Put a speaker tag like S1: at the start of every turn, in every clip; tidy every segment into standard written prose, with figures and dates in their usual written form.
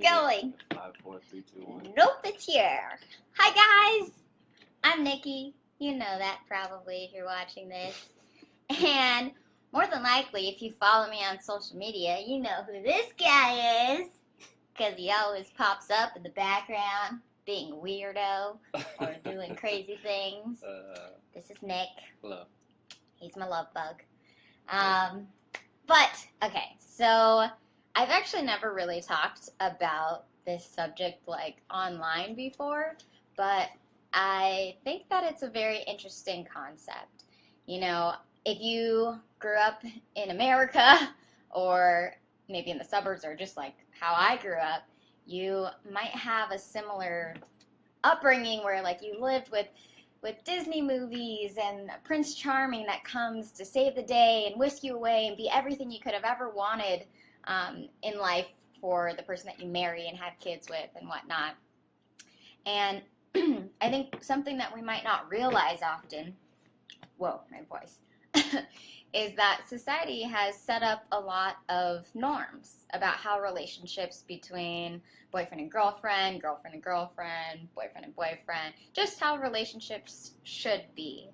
S1: Going.
S2: 5, 4, 3, 2, 1.
S1: Nope, it's here. Hi guys, I'm Nikki. You know that probably if you're watching this. And more than likely, if you follow me on social media, you know who this guy is. Because he always pops up in the background, being a weirdo or doing crazy things. This is Nick.
S2: Hello.
S1: He's my love bug. But, okay, so I've actually never really talked about this subject like online before, but I think that it's a very interesting concept. You know, if you grew up in America or maybe in the suburbs or just like how I grew up, you might have a similar upbringing where like you lived with Disney movies and Prince Charming that comes to save the day and whisk you away and be everything you could have ever wanted in life for the person that you marry and have kids with and whatnot. And I think something that we might not realize often, whoa, my voice, is that society has set up a lot of norms about how relationships between boyfriend and girlfriend, girlfriend and girlfriend, boyfriend and boyfriend, just how relationships should be.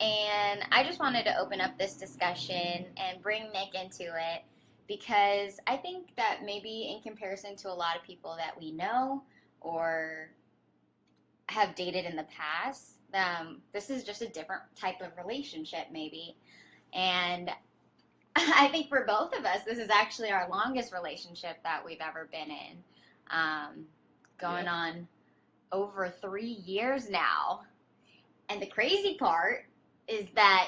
S1: And I just wanted to open up this discussion and bring Nick into it because I think that maybe in comparison to a lot of people that we know or have dated in the past, this is just a different type of relationship maybe. And I think for both of us, this is actually our longest relationship that we've ever been in. Going on over 3 years now. And the crazy part is that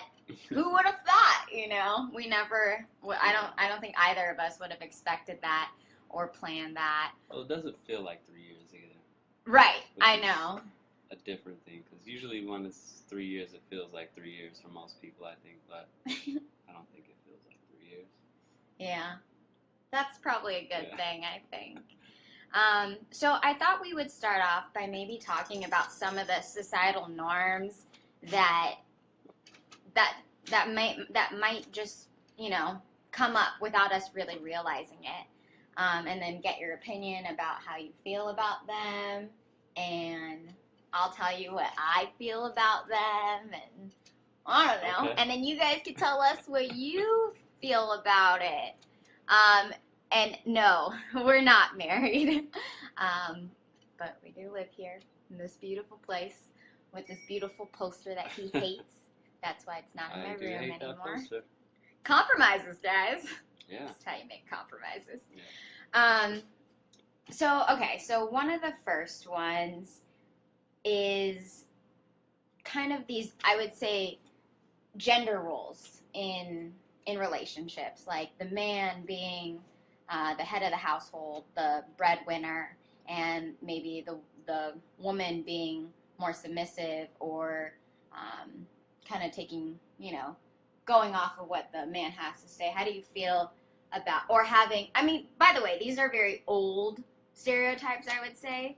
S1: who would have thought, you know? We never, I don't think either of us would have expected that or planned that.
S2: Well, it doesn't feel like 3 years either.
S1: Right, I know.
S2: A different thing, because usually when it's 3 years, it feels like 3 years for most people, I think, but I don't think it feels like 3 years.
S1: Yeah, that's probably a good thing, I think. So I thought we would start off by maybe talking about some of the societal norms that might just, you know, come up without us really realizing it, and then get your opinion about how you feel about them, and I'll tell you what I feel about them, and I don't know, and then you guys can tell us what you feel about it. And no, we're not married, but we do live here in this beautiful place with this beautiful poster that he hates. That's why it's not in my room anymore. Compromises, guys.
S2: Yeah.
S1: That's how you make compromises.
S2: Yeah.
S1: So one of the first ones is kind of these, I would say, gender roles in relationships, like the man being the head of the household, the breadwinner, and maybe the woman being more submissive or kind of taking, you know, going off of what the man has to say. How do you feel about, or having, I mean, by the way, these are very old stereotypes, I would say,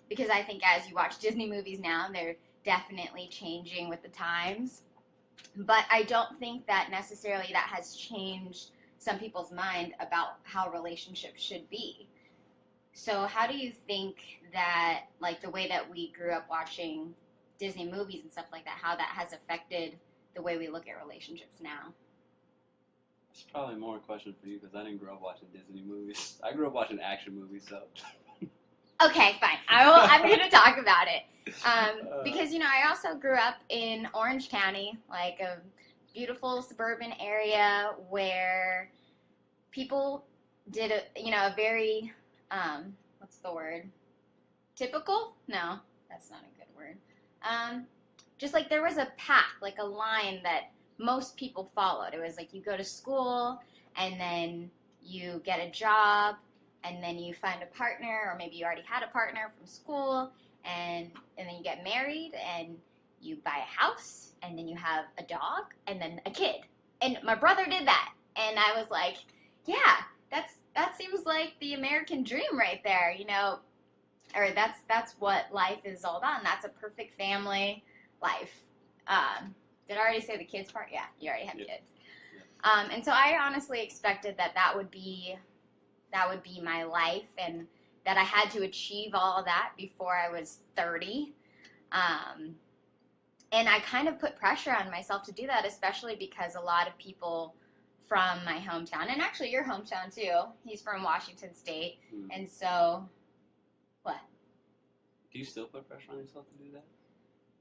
S1: because I think as you watch Disney movies now, they're definitely changing with the times. But I don't think that necessarily that has changed some people's mind about how relationships should be. So how do you think that, like, the way that we grew up watching Disney movies and stuff like that, how that has affected the way we look at relationships now?
S2: It's probably more a question for you because I didn't grow up watching Disney movies. I grew up watching action movies, so.
S1: Okay, fine. I'm going to talk about it. Because, you know, I also grew up in Orange County, like a beautiful suburban area where people did a very, what's the word? Typical? No, that's not a good word. Just like there was a path, like a line that most people followed. It was like you go to school and then you get a job and then you find a partner, or maybe you already had a partner from school, and then you get married and you buy a house and then you have a dog and then a kid. And my brother did that, and I was like, yeah, that seems like the American dream right there, you know, or that's what life is all about, and that's a perfect family life. Did I already say the kids part? Yeah, you already have kids. And so I honestly expected that would be that would be my life, and that I had to achieve all of that before I was 30. And I kind of put pressure on myself to do that, especially because a lot of people from my hometown, and actually your hometown too, he's from Washington State, and so, what?
S2: Do you still put pressure on yourself to do that?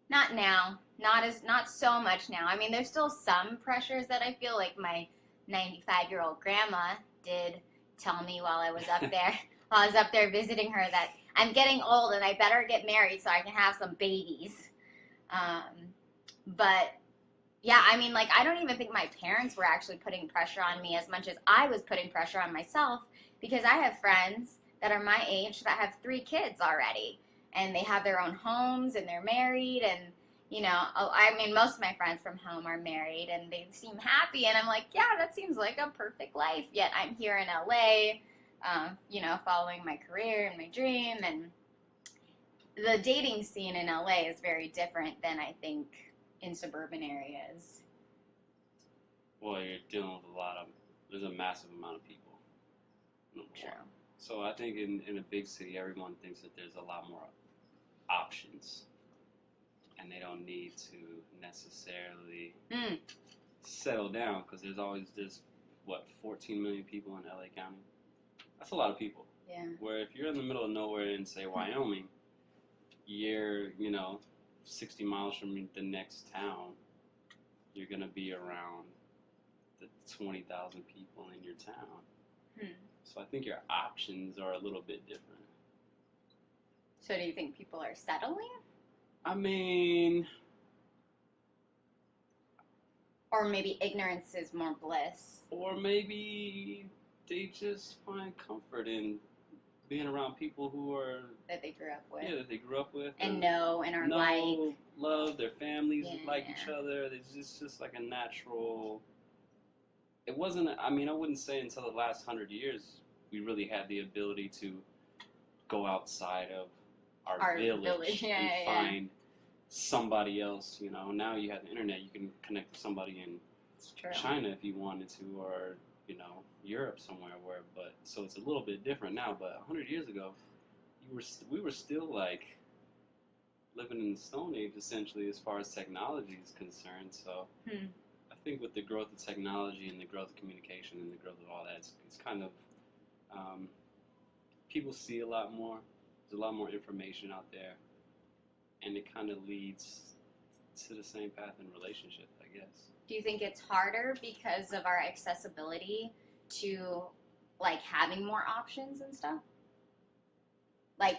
S1: Not now, not so much now. I mean, there's still some pressures that I feel like my 95-year-old grandma did tell me while I was up there, while I was up there visiting her, that I'm getting old and I better get married so I can have some babies. But yeah, I mean, like, I don't even think my parents were actually putting pressure on me as much as I was putting pressure on myself, because I have friends that are my age that have 3 kids already, and they have their own homes and they're married, and, you know, I mean, most of my friends from home are married and they seem happy, and I'm like, yeah, that seems like a perfect life, yet I'm here in LA, you know, following my career and my dream, and the dating scene in LA is very different than I think in suburban areas.
S2: Well, you're dealing with there's a massive amount of people.
S1: True.
S2: So I think in a big city, everyone thinks that there's a lot more options, and they don't need to necessarily settle down, because there's 14 million people in LA County. That's a lot of people.
S1: Yeah.
S2: Where if you're in the middle of nowhere in, say, Wyoming, you're, 60 miles from the next town, you're going to be around the 20,000 people in your town. So I think your options are a little bit different.
S1: So do you think people are settling?
S2: I mean...
S1: Or maybe ignorance is more bliss.
S2: Or maybe they just find comfort in being around people who are...
S1: That they grew up with.
S2: Yeah, that they grew up with.
S1: And know and are like.
S2: Love, their families like each other. It's just like a natural... It wasn't... I mean, I wouldn't say until the last 100 years we really had the ability to go outside of our village and find somebody else, Now you have the internet, you can connect with somebody in China if you wanted to, or, Europe somewhere, so it's a little bit different now, but 100 years ago, we were still, like, living in the Stone Age, essentially, as far as technology is concerned, so I think with the growth of technology and the growth of communication and the growth of all that, it's kind of, people see a lot more, there's a lot more information out there, and it kind of leads to the same path in relationships, I guess.
S1: Do you think it's harder because of our accessibility to, like, having more options and stuff? Like,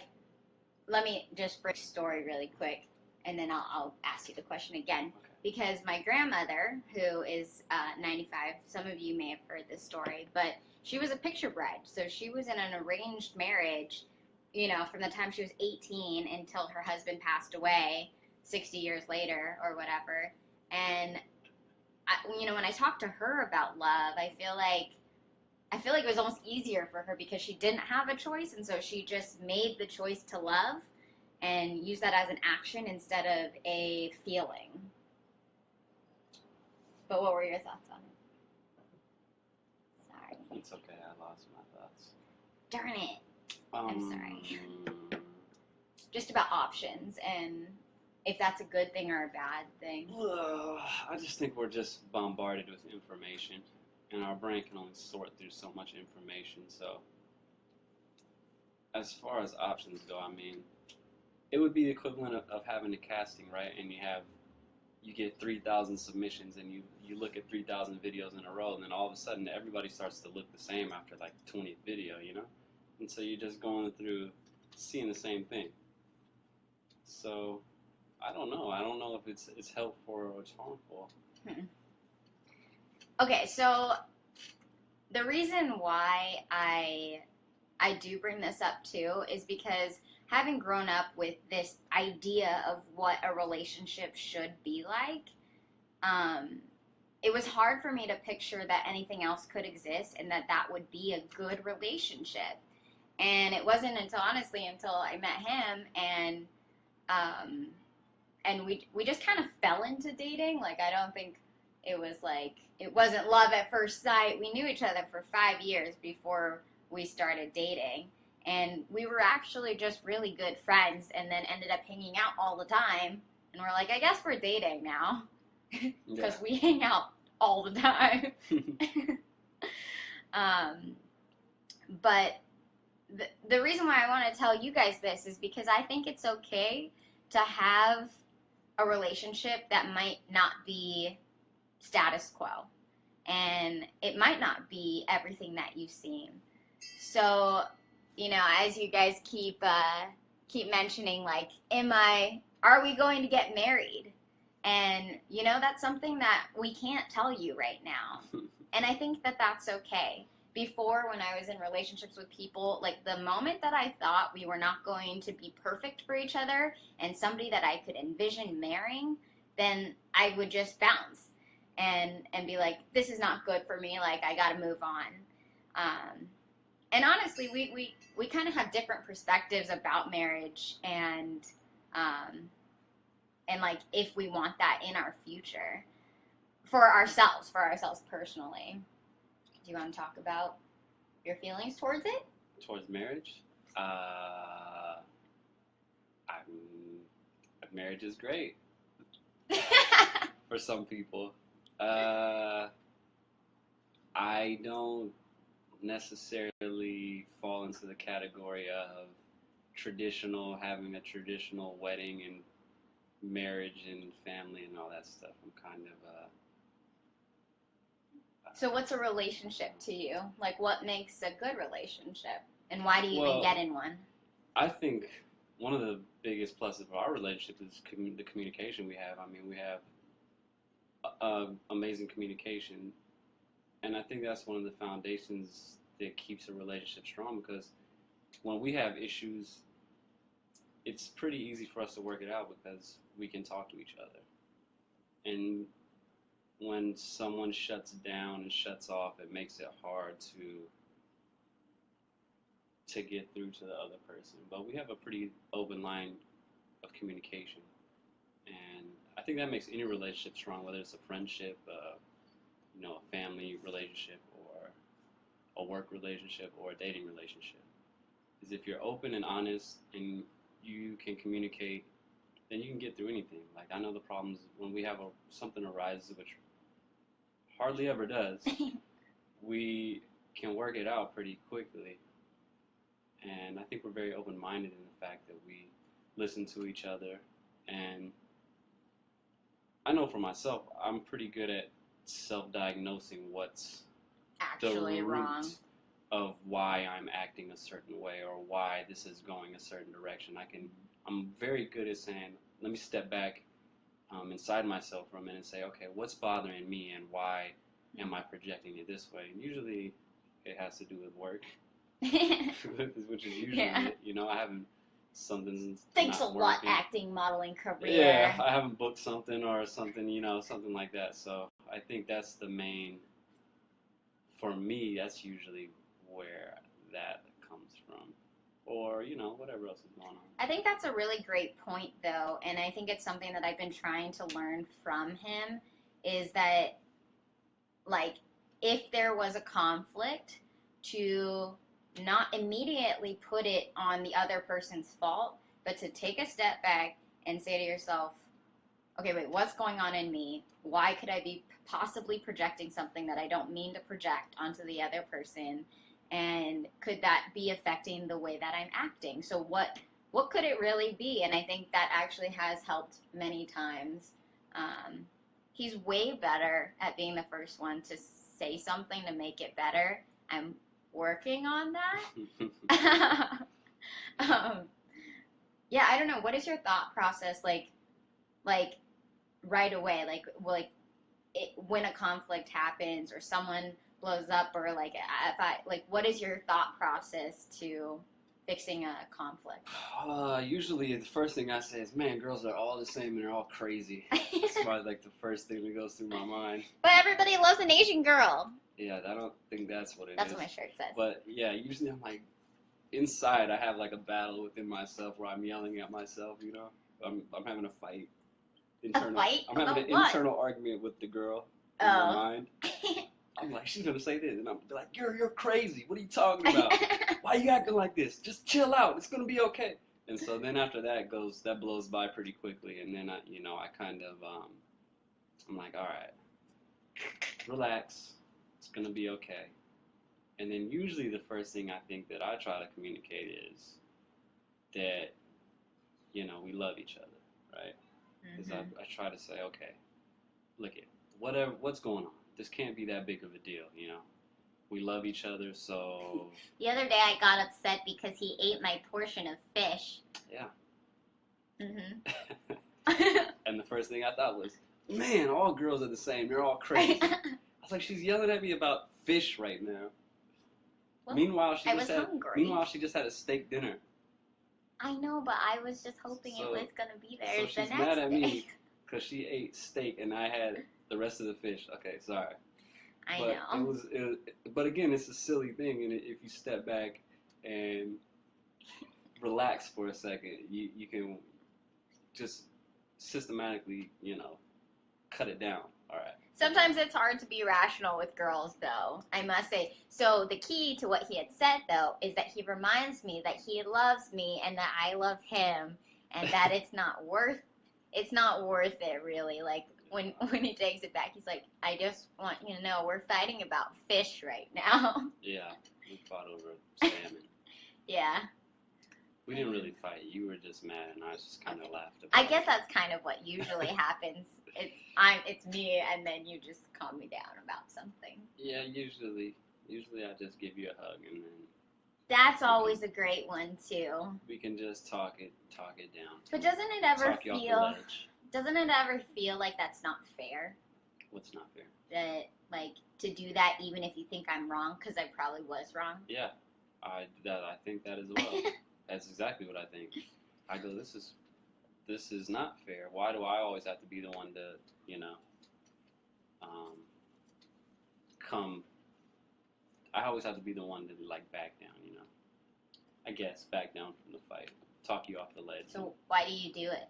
S1: let me just bring a story really quick, and then I'll ask you the question again.
S2: Okay.
S1: Because my grandmother, who is 95, some of you may have heard this story, but she was a picture bride. So she was in an arranged marriage, from the time she was 18 until her husband passed away 60 years later or whatever. And, when I talk to her about love, I feel like it was almost easier for her because she didn't have a choice, and so she just made the choice to love and use that as an action instead of a feeling. But what were your thoughts on it? Sorry.
S2: It's okay, I lost my thoughts.
S1: Darn it. I'm sorry. Just about options and if that's a good thing or a bad thing.
S2: I just think we're just bombarded with information, and our brain can only sort through so much information. So, as far as options go, I mean, it would be the equivalent of having a casting, right? And you get 3,000 submissions, and you look at 3,000 videos in a row, and then all of a sudden everybody starts to look the same after like 20th video, And so you're just going through seeing the same thing. So, I don't know. I don't know if it's helpful or it's harmful.
S1: Okay, so the reason why I do bring this up too is because having grown up with this idea of what a relationship should be like, it was hard for me to picture that anything else could exist and that would be a good relationship. And it wasn't until I met him and we just kind of fell into dating. Like, I don't think it was like, it wasn't love at first sight. We knew each other for 5 years before we started dating. And we were actually just really good friends and then ended up hanging out all the time. And we're like, I guess we're dating now. Because we hang out all the time. But the reason why I want to tell you guys this is because I think it's okay to have a relationship that might not be status quo. And it might not be everything that you seem. So, you know, as you guys keep mentioning, like, are we going to get married? And, you know, that's something that we can't tell you right now. And I think that that's okay. Before, when I was in relationships with people, like, the moment that I thought we were not going to be perfect for each other and somebody that I could envision marrying, then I would just bounce and be like, this is not good for me, like, I gotta move on. And honestly, we kind of have different perspectives about marriage and like, if we want that in our future for ourselves personally. Do you want to talk about your feelings towards it?
S2: Towards marriage? Marriage is great. For some people. I don't necessarily fall into the category of having a traditional wedding and marriage and family and all that stuff. I'm kind of
S1: So what's a relationship to you? Like, what makes a good relationship? And why do you even get in one?
S2: I think one of the biggest pluses of our relationship is the communication we have. I mean, we have amazing communication. And I think that's one of the foundations that keeps a relationship strong, because when we have issues, it's pretty easy for us to work it out because we can talk to each other. And when someone shuts down and shuts off, it makes it hard to get through to the other person. But we have a pretty open line of communication. And I think that makes any relationship strong, whether it's a friendship, a family relationship, or a work relationship, or a dating relationship. Is if you're open and honest and you can communicate, then you can get through anything. Like, I know the problems when we have something arises, which hardly ever does. We can work it out pretty quickly. And I think we're very open-minded in the fact that we listen to each other. And I know for myself, I'm pretty good at self-diagnosing what's
S1: actually
S2: the root
S1: wrong
S2: of why I'm acting a certain way or why this is going a certain direction. I'm very good at saying, let me step back inside myself for a minute and say, okay, what's bothering me and why am I projecting it this way? And usually it has to do with work, which is usually it. You know, I haven't
S1: Thanks a lot, acting, modeling career.
S2: Yeah, I haven't booked something or something, something like that. So I think that's the main, for me, that's usually where that comes from. Or, whatever else is going on.
S1: I think that's a really great point, though, and I think it's something that I've been trying to learn from him, is that, like, if there was a conflict, to not immediately put it on the other person's fault, but to take a step back and say to yourself, okay, wait, what's going on in me? Why could I be possibly projecting something that I don't mean to project onto the other person? And could that be affecting the way that I'm acting? So what could it really be? And I think that actually has helped many times. He's way better at being the first one to say something to make it better. I'm working on that. Yeah, I don't know. What is your thought process like right away? When a conflict happens or someone blows up, or what is your thought process to fixing a conflict?
S2: Usually the first thing I say is, man, girls are all the same and they're all crazy. That's probably the first thing that goes through my mind.
S1: But everybody loves an Asian girl.
S2: Yeah, I don't think that's what it is.
S1: That's what my shirt says.
S2: But yeah, usually I'm inside I have a battle within myself where I'm yelling at myself, I'm having a fight.
S1: A fight?
S2: I'm having an internal argument with the girl in my mind. I'm like, she's gonna say this, and I'm like, you're crazy. What are you talking about? Why you acting like this? Just chill out. It's gonna be okay. And so then after that blows by pretty quickly, and then I kind of, I'm like, all right, relax. It's gonna be okay. And then usually the first thing I think that I try to communicate is that, we love each other, right? Because I try to say, okay, look it, what's going on? This can't be that big of a deal, We love each other, so.
S1: The other day I got upset because he ate my portion of fish.
S2: Yeah.
S1: Mhm.
S2: And the first thing I thought was, man, all girls are the same. They're all crazy. I was like, she's yelling at me about fish right now.
S1: Well,
S2: Meanwhile,
S1: I was hungry.
S2: Meanwhile, she just had a steak dinner.
S1: I know, but I was just hoping it was gonna be there
S2: so
S1: the
S2: she's
S1: next
S2: mad at
S1: day.
S2: me because she ate steak and I had the rest of the fish. Okay, sorry.
S1: I know.
S2: But again, it's a silly thing, and if you step back and relax for a second, you can just systematically, cut it down. All right.
S1: Sometimes it's hard to be rational with girls, though, I must say. So the key to what he had said, though, is that he reminds me that he loves me and that I love him, and that it's not worth it, really. Like, when he takes it back, he's like, I just want you to know we're fighting about fish right now.
S2: Yeah, we fought over salmon.
S1: Yeah.
S2: We didn't really fight. You were just mad, and I just kind of laughed about
S1: I guess that's kind of what usually happens. It's me, and then you just calm me down about something.
S2: Yeah, usually I just give you a hug, and then.
S1: That's always a great one too.
S2: We can just talk it down.
S1: But doesn't it ever feel like that's not fair?
S2: What's not fair?
S1: That, like, to do that even if you think I'm wrong, because I probably was wrong.
S2: Yeah, I think that as well. That's exactly what I think. I go, this is not fair. Why do I always have to be the one to, come? I always have to be the one to back down, I guess back down from the fight, talk you off the ledge.
S1: So why do you do it?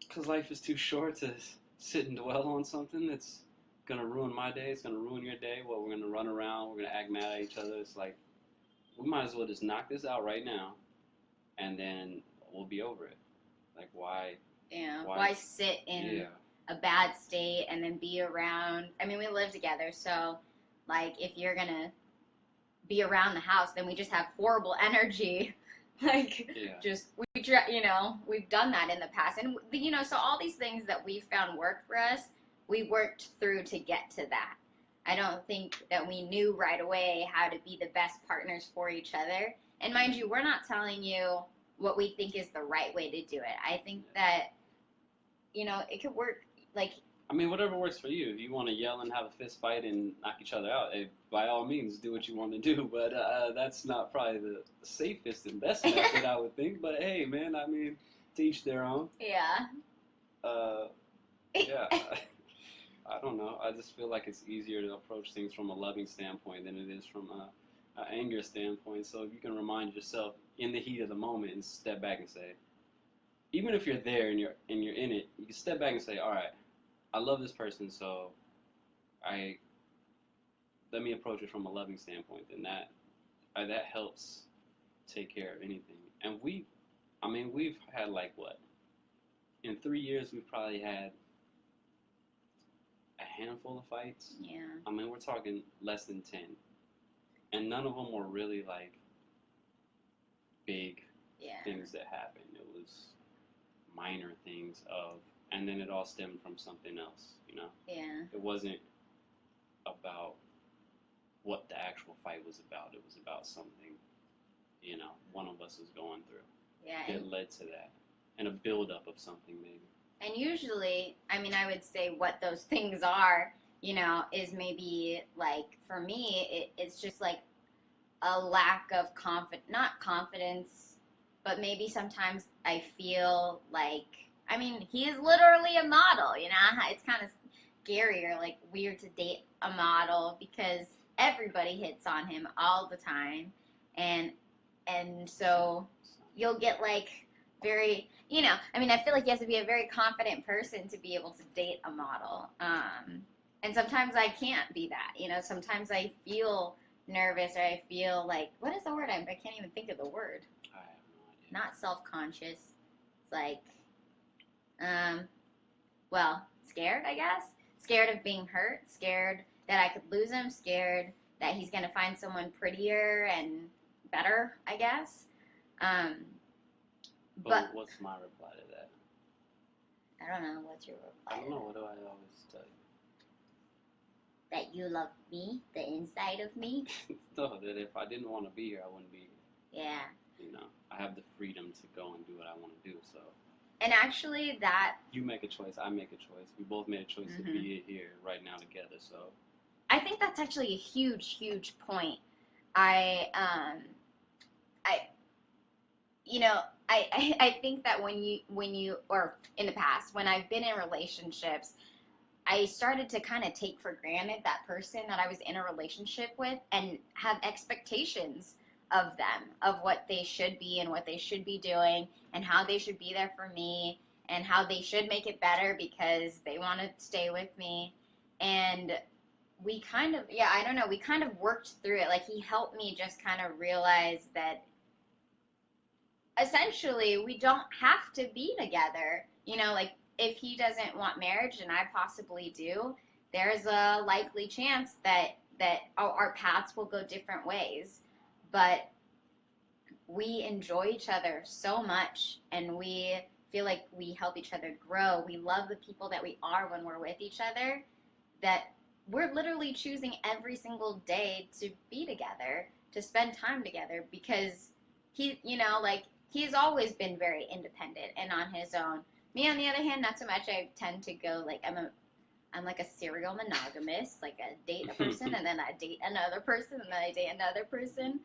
S2: Because life is too short to sit and dwell on something that's gonna ruin my day. It's gonna ruin your day. Well, we're gonna run around. We're gonna act mad at each other. It's like, we might as well just knock this out right now, and then we'll be over it. Like, why?
S1: Yeah. Why sit in a bad state and then be around? I mean, we live together, so if you're gonna be around the house, then we just have horrible energy. We've done that in the past, and so all these things that we found work for us, we worked through to get to that. I don't think that we knew right away how to be the best partners for each other. And mind you, we're not telling you what we think is the right way to do it. I think that, it could work,
S2: whatever works for you. If you want to yell and have a fist fight and knock each other out, by all means, do what you want to do. But that's not probably the safest and best method, I would think. But hey, man, to each their own.
S1: Yeah.
S2: Yeah. I don't know. I just feel like it's easier to approach things from a loving standpoint than it is from an anger standpoint. So if you can remind yourself in the heat of the moment and step back and say, even if you're there and you're in it, you can step back and say, all right, I love this person, so let me approach it from a loving standpoint. And that helps take care of anything. And we've had in 3 years we've probably had a handful of fights.
S1: Yeah.
S2: We're talking less than 10. And none of them were really big things that happened. It was minor things and then it all stemmed from something else,
S1: Yeah.
S2: It wasn't about what the actual fight was about. It was about something, one of us was going through.
S1: Yeah.
S2: It led to that. And a buildup of something, maybe.
S1: And usually, I would say what those things are, is maybe, for me, it's just, a lack of not confidence, but maybe sometimes I feel he is literally a model, It's kind of scary or, weird to date a model because everybody hits on him all the time. And so you'll get, very, I feel like you have to be a very confident person to be able to date a model. And sometimes I can't be that. You know, sometimes I feel nervous or I feel like, what is the word? I can't even think of the word.
S2: I have no idea.
S1: Not self-conscious. It's like, well, scared, I guess. Scared of being hurt. Scared that I could lose him. Scared that he's going to find someone prettier and better, I guess. But
S2: what's my reply to that?
S1: I don't know. What's your reply?
S2: I don't know. What do I always tell you?
S1: That you love me, the inside of me.
S2: No, that if I didn't want to be here, I wouldn't be here.
S1: Yeah.
S2: You know, I have the freedom to go and do what I want to do. So.
S1: And actually, that.
S2: You make a choice. I make a choice. We both made a choice to be here right now together. So.
S1: I think that's actually a huge, huge point. I think that when you, or in the past, when I've been in relationships, I started to kind of take for granted that person that I was in a relationship with and have expectations of them, of what they should be and what they should be doing and how they should be there for me and how they should make it better because they want to stay with me. And we kind of, I don't know, we kind of worked through it. Like, he helped me just kind of realize that essentially we don't have to be together. You know, like, if he doesn't want marriage and I possibly do, there's a likely chance that our paths will go different ways. But we enjoy each other so much, and we feel like we help each other grow. We love the people that we are when we're with each other, that we're literally choosing every single day to be together, to spend time together, because he, you know, like, he's always been very independent and on his own. Me, on the other hand, not so much. I tend to go, like, I'm like a serial monogamist. Like, I date a person, and then I date another person, and then I date another person.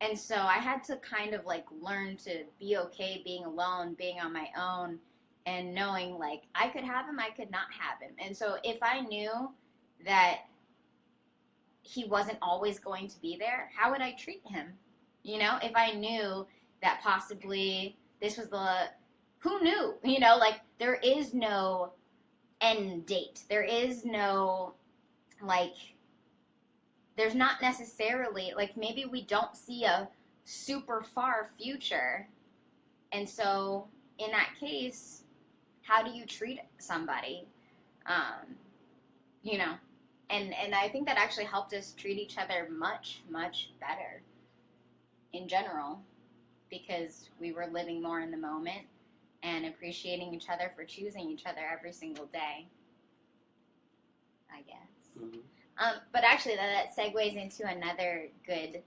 S1: And so I had to kind of, like, learn to be okay being alone, being on my own, and knowing, like, I could have him, I could not have him. And so if I knew that he wasn't always going to be there, how would I treat him? You know, if I knew that possibly this was who knew? You know, like, there is no end date. There is no, like, there's not necessarily, like, maybe we don't see a super far future. And so in that case, how do you treat somebody? You know, and I think that actually helped us treat each other much, much better in general, because we were living more in the moment and appreciating each other for choosing each other every single day, I guess.
S2: Mm-hmm.
S1: But actually, that segues into another good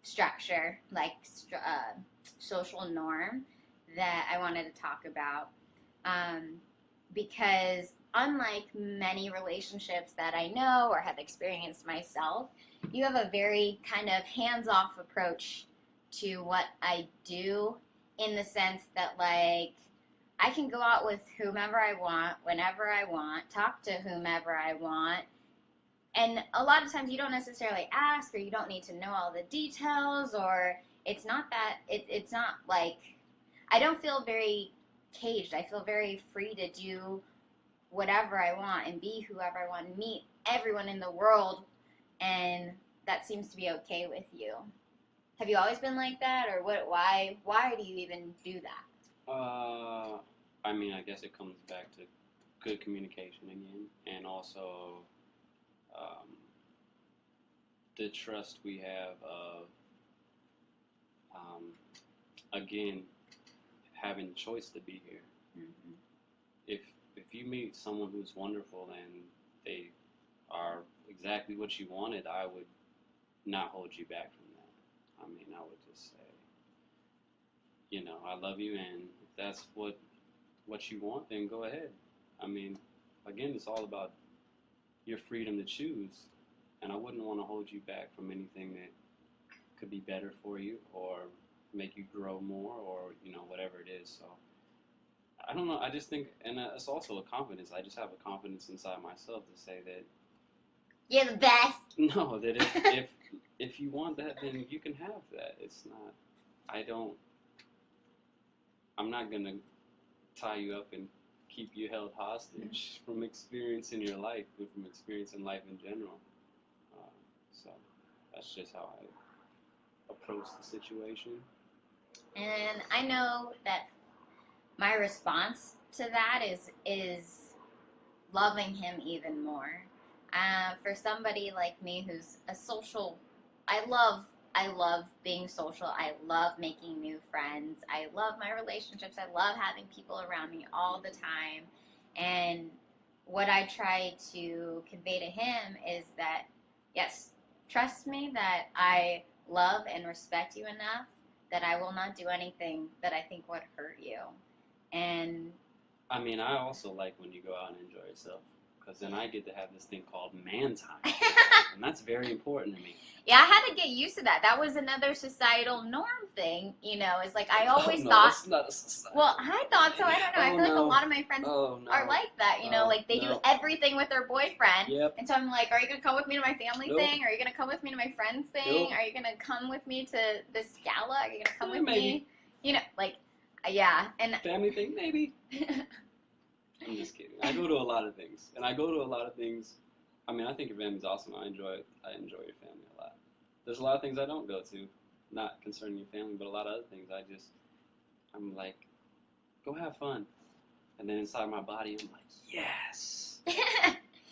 S1: structure, like social norm, that I wanted to talk about. Because unlike many relationships that I know or have experienced myself, you have a very kind of hands-off approach to what I do, in the sense that, like, I can go out with whomever I want, whenever I want, talk to whomever I want, and a lot of times you don't necessarily ask, or you don't need to know all the details, or it's not that, it's not like, I don't feel very caged. I feel very free to do whatever I want and be whoever I want and meet everyone in the world, and that seems to be okay with you. Have you always been like that, or what? Why do you even do that?
S2: I mean, I guess it comes back to good communication again, and also the trust we have of, again, having the choice to be here.
S1: Mm-hmm.
S2: If you meet someone who's wonderful and they are exactly what you wanted, I would not hold you back from that. I mean, I would just say, you know, I love you, and if that's what you want, then go ahead. I mean, again, it's all about your freedom to choose, and I wouldn't want to hold you back from anything that could be better for you or make you grow more, or, you know, whatever it is. So I don't know. I just think, and it's also a confidence. I just have a confidence inside myself to say that
S1: you're the best.
S2: No, that if you want that, then you can have that. It's not. I'm not gonna tie you up and keep you held hostage from experiencing your life and from experiencing life in general. So that's just how I approach the situation.
S1: And I know that my response to that is loving him even more. For somebody like me who's a social, I love being social. I love making new friends. I love my relationships. I love having people around me all the time. And what I try to convey to him is that, yes, trust me that I love and respect you enough that I will not do anything that I think would hurt you. And
S2: I mean, I also like when you go out and enjoy yourself, because then I get to have this thing called man time, and that's very important to me.
S1: Yeah, I had to get used to that. That was another societal norm thing, It's like I always thought.
S2: That's not a society.
S1: Well, I thought so. I don't know. I feel like a lot of my friends are like that. Like they do everything with their boyfriend.
S2: Yep.
S1: And so I'm like, are you gonna come with me to my family thing? Are you gonna come with me to my friends thing? Are you gonna come with me to this gala? Are you gonna come with me? Yeah. And
S2: family thing, maybe. I'm just kidding. I go to a lot of things, I mean, I think your family's awesome. I enjoy your family a lot. There's a lot of things I don't go to, not concerning your family, but a lot of other things I'm like, go have fun. And then inside my body, I'm like, yes,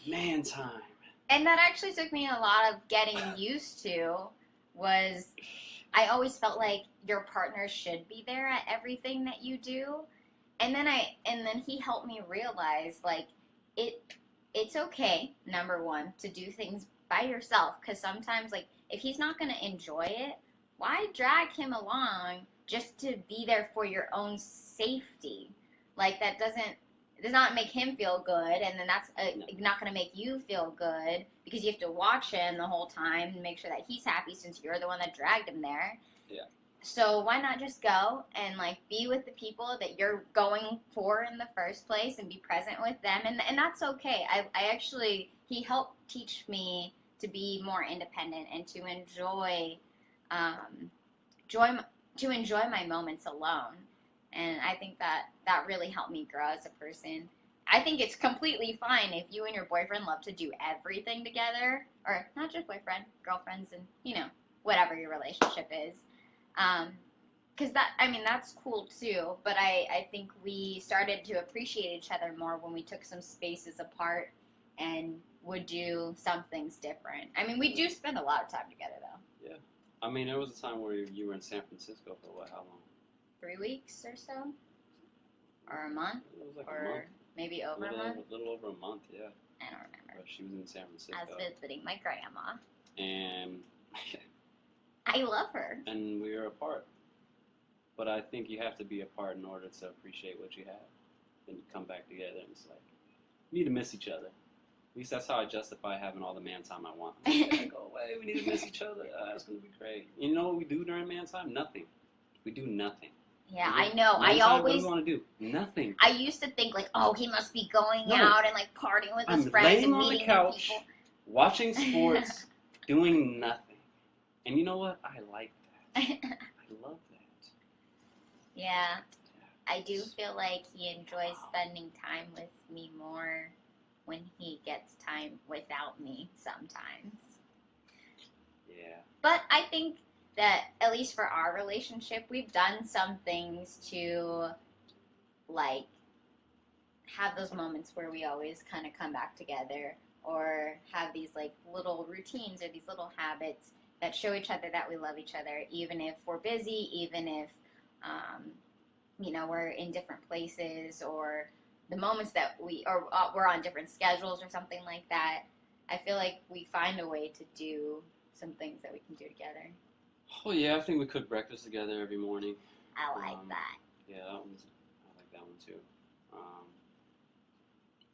S2: man time.
S1: And that actually took me a lot of getting used to. Was I always felt like your partner should be there at everything that you do. And then he helped me realize, like, it's okay, number one, to do things by yourself. Because sometimes, like, if he's not going to enjoy it, why drag him along just to be there for your own safety? Like, that does not make him feel good. And then that's not going to make you feel good, because you have to watch him the whole time and make sure that he's happy, since you're the one that dragged him there.
S2: Yeah.
S1: So why not just go and, like, be with the people that you're going for in the first place and be present with them, and that's okay. I actually, he helped teach me to be more independent and to enjoy my moments alone, and I think that really helped me grow as a person. I think it's completely fine if you and your boyfriend love to do everything together, or not just boyfriend, girlfriends, and whatever your relationship is. Because that's cool too, but I think we started to appreciate each other more when we took some spaces apart and would do some things different. I mean, we do spend a lot of time together, though.
S2: Yeah. I mean, there was a time where you were in San Francisco for what, how long?
S1: 3 weeks or so? Or a month?
S2: It was like
S1: or
S2: a month.
S1: Maybe over a month?
S2: A little over a month, yeah.
S1: I don't remember.
S2: But she was in San Francisco.
S1: I was visiting my grandma.
S2: And
S1: I love her.
S2: And we were apart. But I think you have to be apart in order to appreciate what you have. Then you come back together and it's like, you need to miss each other. At least that's how I justify having all the man time I want. Like, go away, we need to miss each other. It's going to be great. You know what we do during man time? Nothing. We do nothing.
S1: Yeah, I know.
S2: What do you want to do? Nothing.
S1: I used to think, like, oh, he must be going out and, like, partying with his
S2: I'm
S1: friends and
S2: laying on
S1: meeting
S2: the couch,
S1: new people.
S2: watching sports, doing nothing. And you know what? I like that. I love that.
S1: Yeah. I do feel like he enjoys spending time with me more when he gets time without me sometimes.
S2: Yeah.
S1: But I think that, at least for our relationship, we've done some things to, like, have those moments where we always kind of come back together, or have these, like, little routines or these little habits that show each other that we love each other, even if we're busy, even if, we're in different places, or the moments that we're on different schedules or something like that. I feel like we find a way to do some things that we can do together.
S2: Oh yeah, I think we cook breakfast together every morning.
S1: I like that.
S2: Yeah, I like that one too.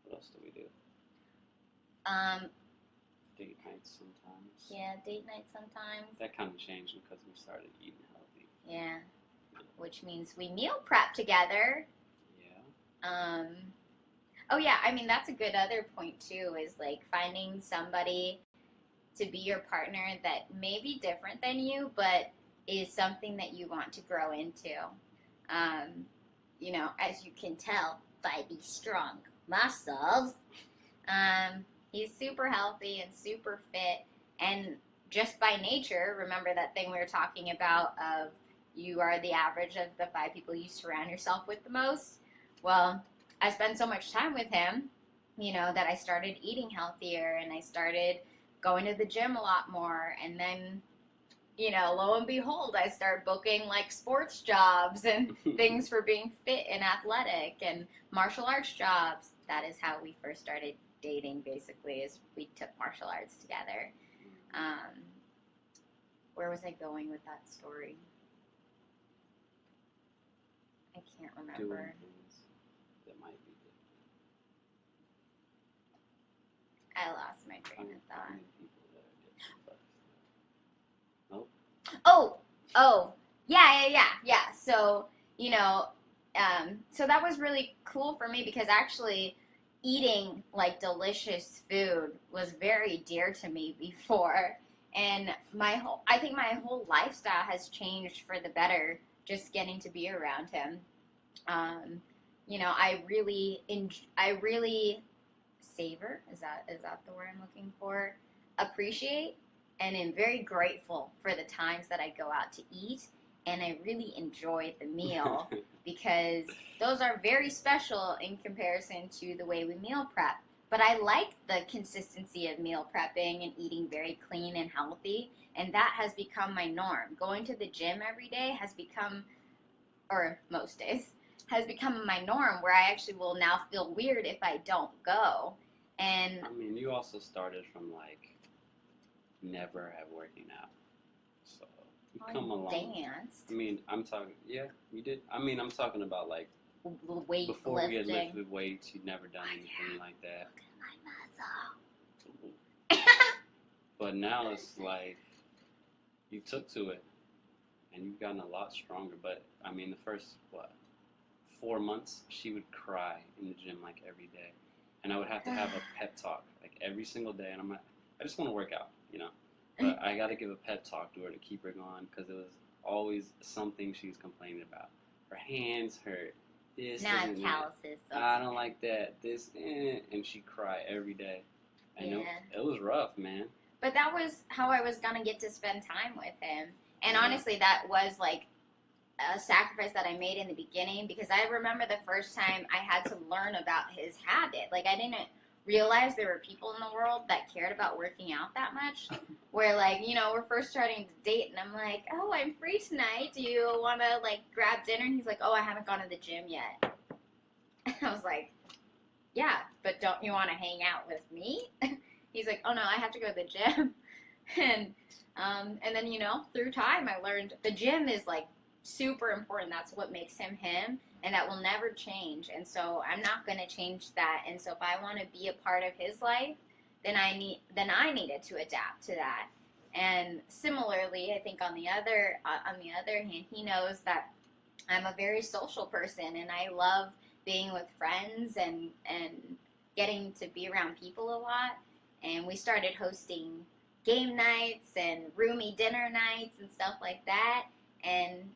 S2: What else do we do? Date nights sometimes.
S1: Yeah, date nights sometimes.
S2: That kind of changed because we started eating healthy.
S1: Yeah, which means we meal prep together.
S2: Yeah.
S1: Oh yeah, I mean, that's a good other point too, is like finding somebody to be your partner that may be different than you, but is something that you want to grow into. As you can tell, 5 strong muscles. He's super healthy and super fit, and just by nature, remember that thing we were talking about of you are the average of the 5 people you surround yourself with the most? Well, I spend so much time with him, that I started eating healthier and I started going to the gym a lot more. And then, lo and behold, I started booking like sports jobs and things for being fit and athletic and martial arts jobs. That is how we first started dating, basically, is we took martial arts together. Where was I going with that story? I can't remember.
S2: That might be good.
S1: I lost my train of thought.
S2: Nope.
S1: Oh, yeah. So, so that was really cool for me because actually eating like delicious food was very dear to me before. And I think my whole lifestyle has changed for the better just getting to be around him. I really savor, is that the word I'm looking for? Appreciate and am very grateful for the times that I go out to eat, and I really enjoy the meal because those are very special in comparison to the way we meal prep. But I like the consistency of meal prepping and eating very clean and healthy, and that has become my norm. Going to the gym every day has become, or most days, has become my norm where I actually will now feel weird if I don't go. And
S2: I mean, you also started from like never have working out, so you come along.
S1: Danced.
S2: I mean, I'm talking. Yeah, you did. I mean, I'm talking about like
S1: weight
S2: before
S1: lifting.
S2: we had lifted weights, you'd never done anything like that.
S1: Look at my muscle.
S2: But now it's like you took to it, and you've gotten a lot stronger. But I mean, the first 4 months, she would cry in the gym like every day, and I would have to have a pep talk like every single day. And I'm like, I just want to work out, but I got to give a pep talk to her to keep her going because it was always something she was complaining about. Her hands hurt. This
S1: now I have
S2: isn't
S1: calluses.
S2: it. I don't like that. This, and she'd cry every day. And it was rough, man.
S1: But that was how I was gonna get to spend time with him. And honestly, that was like a sacrifice that I made in the beginning because I remember the first time I had to learn about his habit. Like I didn't realize there were people in the world that cared about working out that much. Where like, we're first starting to date and I'm like, oh, I'm free tonight. Do you want to like grab dinner? And he's like, oh, I haven't gone to the gym yet. And I was like, yeah, but don't you want to hang out with me? He's like, oh no, I have to go to the gym. And then, through time I learned the gym is like super important. That's what makes him him, and that will never change. And so I'm not going to change that. And so if I want to be a part of his life, then I needed to adapt to that. And similarly, I think on the other hand, he knows that I'm a very social person and I love being with friends and getting to be around people a lot. And we started hosting game nights and roomy dinner nights and stuff like that. And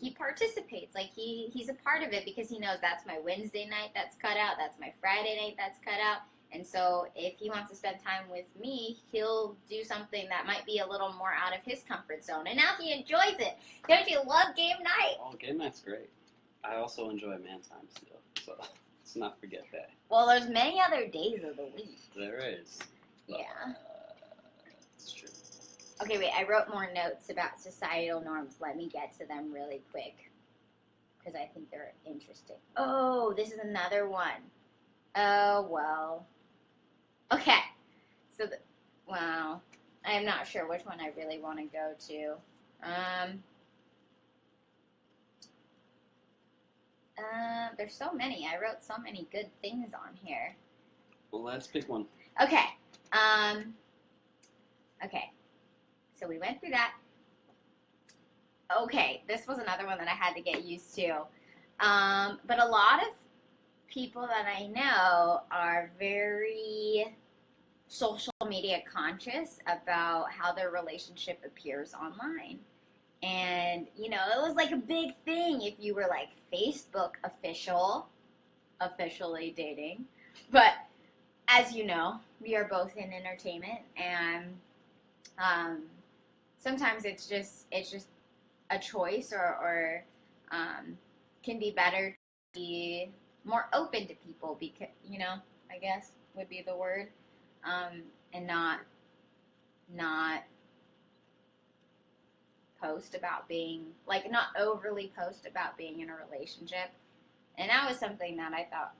S1: he participates. Like he's a part of it because he knows that's my Wednesday night that's cut out, that's my Friday night that's cut out. And so if he wants to spend time with me, he'll do something that might be a little more out of his comfort zone. And now he enjoys it. Don't you love game night?
S2: Oh, game night's great. I also enjoy man time still, so let's not forget that.
S1: Well, there's many other days of the week.
S2: There is.
S1: Yeah.
S2: It's true.
S1: Okay, wait, I wrote more notes about societal norms. Let me get to them really quick because I think they're interesting. Oh, this is another one. Oh, well. Okay. So, well, I'm not sure which one I really want to go to. There's so many. I wrote so many good things on here.
S2: Well, let's pick one.
S1: Okay. Okay. So we went through that. Okay, this was another one that I had to get used to. But a lot of people that I know are very social media conscious about how their relationship appears online. And, it was like a big thing if you were like Facebook official officially dating. But as you know, we are both in entertainment, and um, sometimes it's just a choice, or can be better to be more open to people, because I guess would be the word, and not post about being like, not overly post about being in a relationship. And that was something that I thought,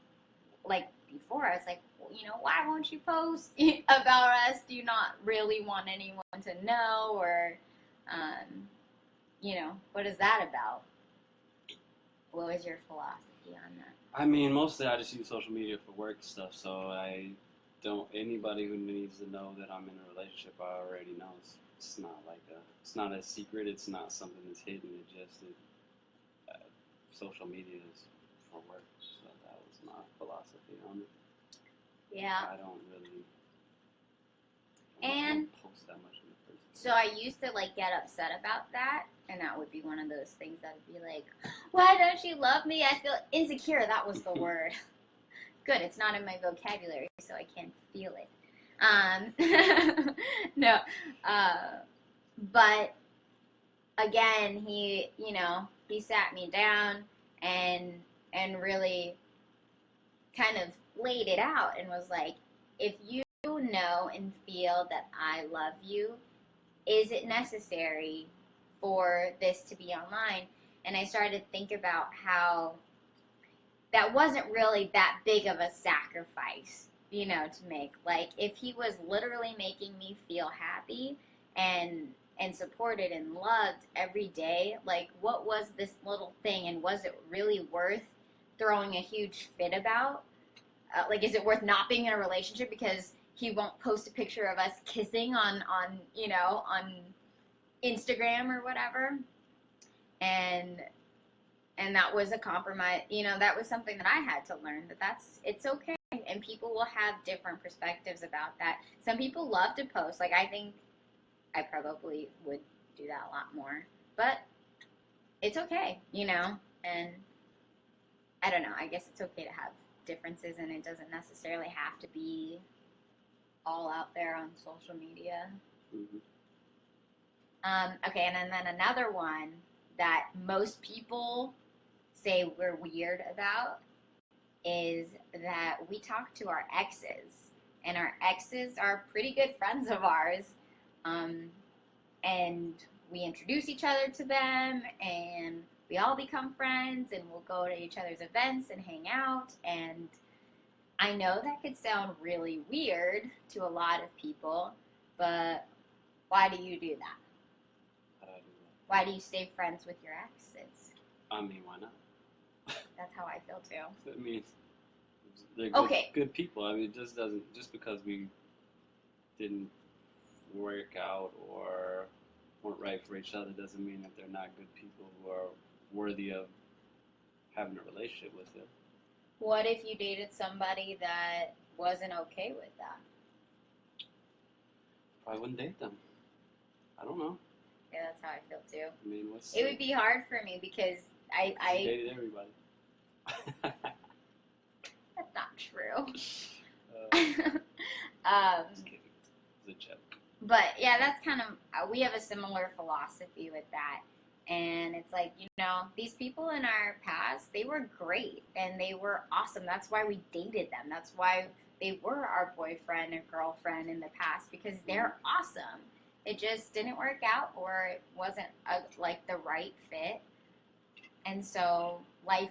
S1: like, before. I was like, well, why won't you post about us? Do you not really want anyone to know? Or what is that about? What was your philosophy on that?
S2: I mean, mostly I just use social media for work stuff, so I don't. Anybody who needs to know that I'm in a relationship, I already know. It's not like it's not a secret. It's not something that's hidden. Social media is for work, so that was my philosophy on it.
S1: Yeah.
S2: I don't really.
S1: And
S2: post that much in the first place.
S1: So I used to get upset about that, and that would be one of those things that would be like, why don't you love me? I feel insecure. That was the word. Good, it's not in my vocabulary, so I can't feel it. No, but again, he sat me down and really kind of laid it out and was like, if you know and feel that I love you, is it necessary for this to be online? And I started to think about how that wasn't really that big of a sacrifice, to make. Like, if he was literally making me feel happy and supported and loved every day, like, what was this little thing, and was it really worth throwing a huge fit about? Is it worth not being in a relationship because he won't post a picture of us kissing on Instagram or whatever? And that was a compromise. That was something that I had to learn, it's okay. And people will have different perspectives about that. Some people love to post. Like, I think I probably would do that a lot more, but it's okay, and I don't know. I guess it's okay to have differences, and it doesn't necessarily have to be all out there on social media.
S2: Mm-hmm.
S1: Okay, and then another one that most people say we're weird about is that we talk to our exes, and our exes are pretty good friends of ours, and we introduce each other to them, and we all become friends, and we'll go to each other's events and hang out. And I know that could sound really weird to a lot of people, but why do you do that? Why do you stay friends with your exes?
S2: I mean, why not?
S1: That's how I feel too.
S2: I mean, they're good people. I mean, it just doesn't, just because we didn't work out or weren't right for each other doesn't mean that they're not good people who are worthy of having a relationship with them.
S1: What if you dated somebody that wasn't okay with that?
S2: I wouldn't date them. I don't know.
S1: Yeah, that's how I feel too.
S2: I mean,
S1: it would be hard for me because I
S2: dated everybody.
S1: That's not true.
S2: Just kidding. It's a joke.
S1: But yeah, that's kind of, we have a similar philosophy with that. And it's like, these people in our past, they were great and they were awesome. That's why we dated them. That's why they were our boyfriend and girlfriend in the past, because they're awesome. It just didn't work out, or it wasn't the right fit. And so life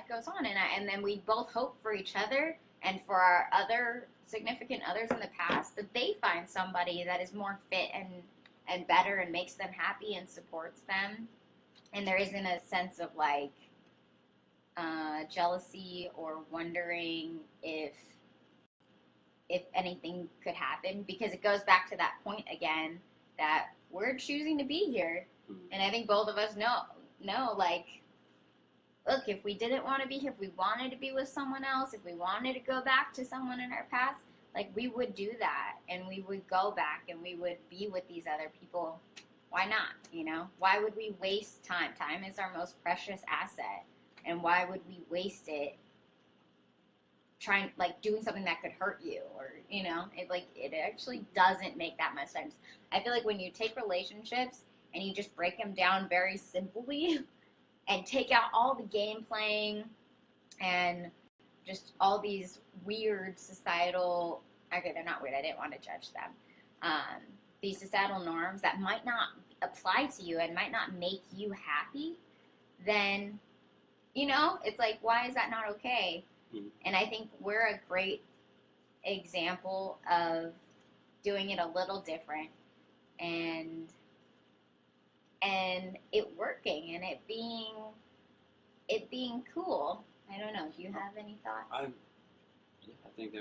S1: goes on. And then we both hope for each other and for our other significant others in the past that they find somebody that is more fit and better and makes them happy and supports them. And there isn't a sense of jealousy or wondering if anything could happen, because it goes back to that point again that we're choosing to be here. And I think both of us know, look, if we didn't want to be here, if we wanted to be with someone else, if we wanted to go back to someone in our past, we would do that, and we would go back, and we would be with these other people. Why not? Why would we waste time? Time is our most precious asset, and why would we waste it trying, like, doing something that could hurt you, or, you know, it actually doesn't make that much sense. I feel like when you take relationships and you just break them down very simply and take out all the game playing and just all these weird societal, okay, they're not weird, I didn't want to judge them, these societal norms that might not apply to you and might not make you happy, then, you know, it's like, why is that not okay? And I think we're a great example of doing it a little different and it working and it being cool. I don't know. Do you have any thoughts?
S2: I think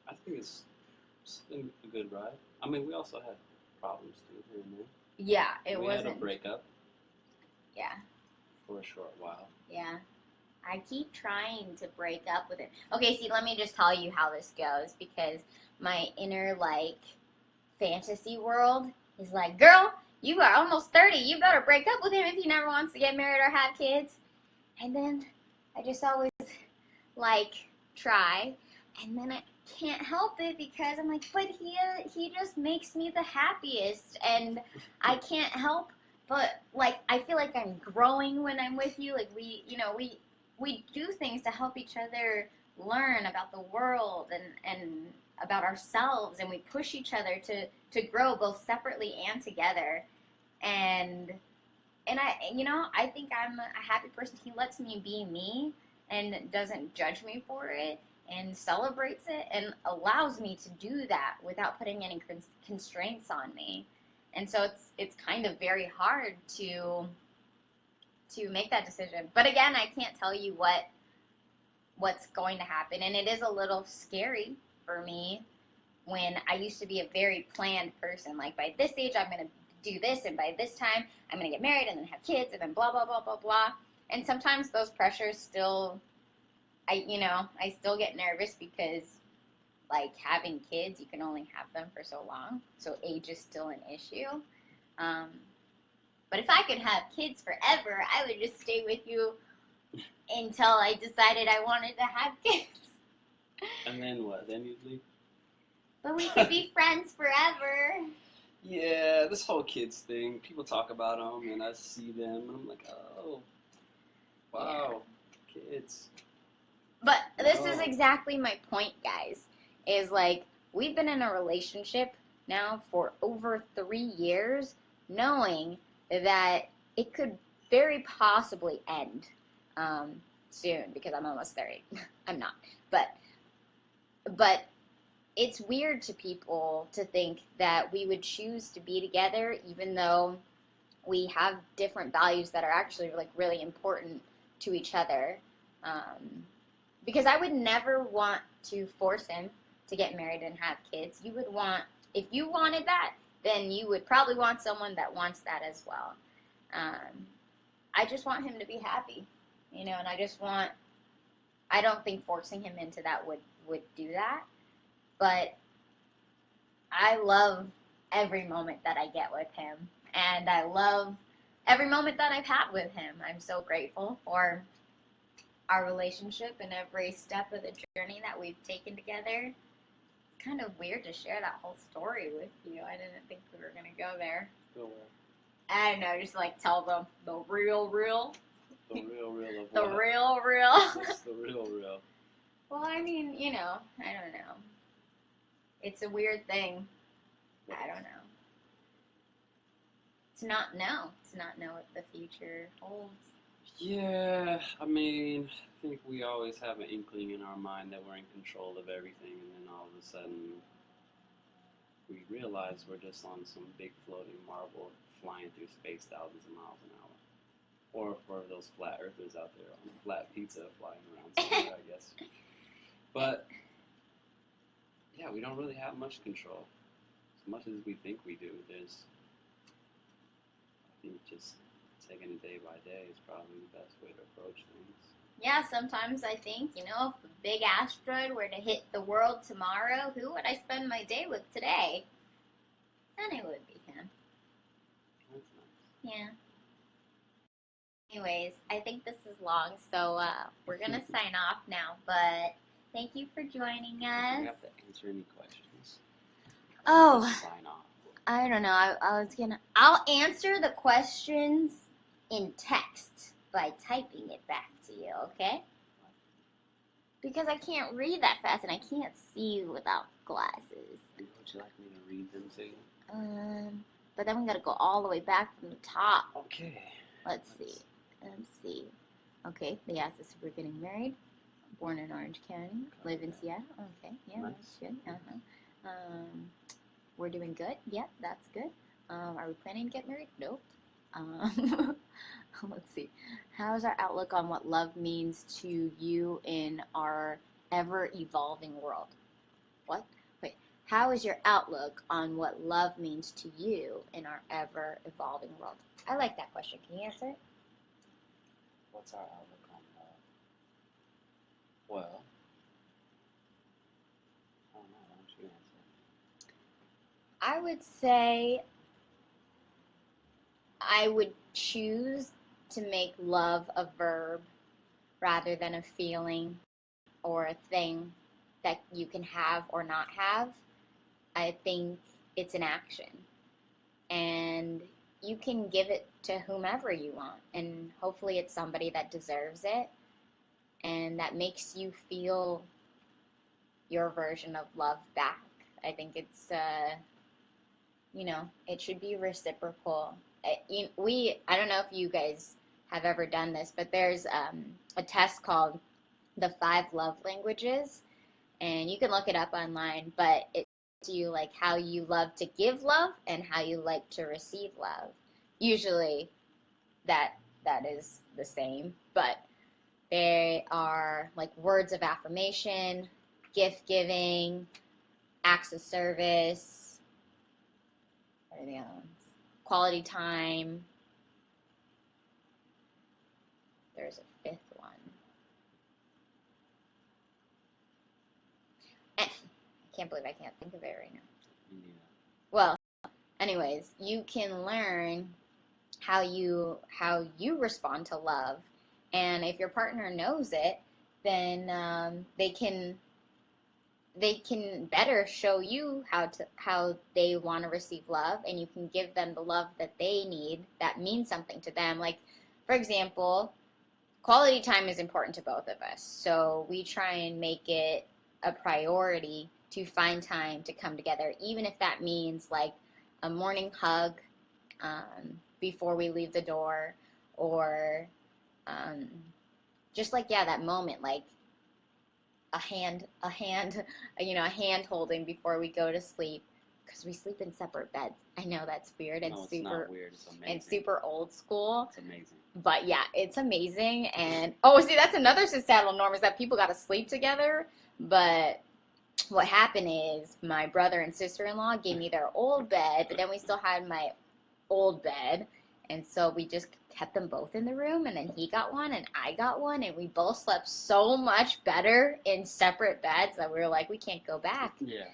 S2: I think it's been a good ride. I mean, we also had problems too here and there.
S1: Yeah,
S2: we had a breakup.
S1: Yeah.
S2: For a short while.
S1: Yeah. I keep trying to break up with it. Okay, see, let me just tell you how this goes, because my inner, like, fantasy world is like, girl, you are almost 30. You better break up with him if he never wants to get married or have kids. And then I just always, like, try. And then I can't help it because I'm like, but he just makes me the happiest. And I can't help but, like, I feel like I'm growing when I'm with you. Like, we do things to help each other learn about the world and about ourselves, and we push each other to grow both separately and together. And I think I'm a happy person. He lets me be me and doesn't judge me for it and celebrates it and allows me to do that without putting any constraints on me. And so it's kind of very hard to make that decision. But again, I can't tell you what's going to happen, and it is a little scary for me when I used to be a very planned person. Like, by this age, I'm going to do this, and by this time, I'm going to get married and then have kids and then blah, blah, blah, blah, blah. And sometimes those pressures still, I still get nervous because, like, having kids, you can only have them for so long. So age is still an issue. But if I could have kids forever, I would just stay with you until I decided I wanted to have kids.
S2: And then what? Then you'd leave?
S1: But we could be friends forever.
S2: Yeah, this whole kids thing, people talk about them, and I see them, and I'm like, oh, wow, yeah. Kids.
S1: But this is exactly my point, guys, is, like, we've been in a relationship now for over 3 years, knowing that it could very possibly end soon, because I'm almost 30. I'm not. But it's weird to people to think that we would choose to be together even though we have different values that are actually, like, really important to each other. Because I would never want to force him to get married and have kids. If you wanted that, then you would probably want someone that wants that as well. I just want him to be happy, and I don't think forcing him into that would do that. But I love every moment that I get with him, and I love every moment that I've had with him. I'm so grateful for our relationship and every step of the journey that we've taken together. It's kind of weird to share that whole story with you. I didn't think we were going to go there.
S2: Go where?
S1: I don't know, just, like, tell them the real.
S2: The real of
S1: the
S2: what?
S1: real.
S2: What's the real?
S1: Well, I mean, I don't know. It's a weird thing. I don't know. To not know what the future holds.
S2: Yeah, I mean, I think we always have an inkling in our mind that we're in control of everything, and then all of a sudden we realize we're just on some big floating marble flying through space thousands of miles an hour. Or for those flat earthers out there, on a flat pizza flying around somewhere, I guess. But yeah, we don't really have much control. As much as we think we do, I think just taking it day by day is probably the best way to approach things.
S1: Yeah, sometimes I think, if a big asteroid were to hit the world tomorrow, who would I spend my day with today? Then it would be him.
S2: That's nice.
S1: Yeah. Anyways, I think this is long, so we're going to sign off now. But thank you for joining us.
S2: Do we have to answer any questions?
S1: Oh,
S2: Sign off.
S1: I don't know. I'll answer the questions in text by typing it back to you, okay? Because I can't read that fast and I can't see without glasses.
S2: Would you like me to read them to you?
S1: But then we gotta go all the way back from the top.
S2: Okay.
S1: Let's see. Okay, they asked us if we're getting married. Born in Orange County. Live in Seattle. Okay, yeah,
S2: Nice.
S1: That's good. We're doing good. Yep, that's good. Are we planning to get married? Nope. Let's see. How's our outlook on what love means to you in our ever-evolving world? What? Wait. How is your outlook on what love means to you in our ever-evolving world? I like that question. Can you answer it?
S2: What's our outlook on love? Well, I don't know. Why don't you answer?
S1: I would say I would choose to make love a verb rather than a feeling or a thing that you can have or not have. I think it's an action. And you can give it to whomever you want. And hopefully it's somebody that deserves it and that makes you feel your version of love back. I think it's, it should be reciprocal. I don't know if you guys have ever done this, but there's a test called the 5 love languages, and you can look it up online, but it tells you like how you love to give love and how you like to receive love. Usually that is the same, but they are like words of affirmation, gift giving, acts of service, what are the other ones? Quality time. There's a 5th one. I can't believe I can't think of it right now.
S2: Yeah.
S1: Well, anyways, you can learn how you respond to love, and if your partner knows it, then they can better show you how they want to receive love, and you can give them the love that they need that means something to them. Like, for example, quality time is important to both of us, so we try and make it a priority to find time to come together, even if that means like a morning hug before we leave the door, or just like, yeah, that moment, like a hand holding before we go to sleep, because we sleep in separate beds. I know that's weird and
S2: No, it's
S1: super
S2: not weird. It's amazing.
S1: and super old school.
S2: It's amazing.
S1: But yeah, it's amazing. And see, that's another societal norm, is that people got to sleep together. But what happened is my brother and sister-in-law gave me their old bed, but then we still had my old bed, and so we just kept them both in the room, and then he got one and I got one, and we both slept so much better in separate beds that we were like, we can't go back.
S2: Yeah.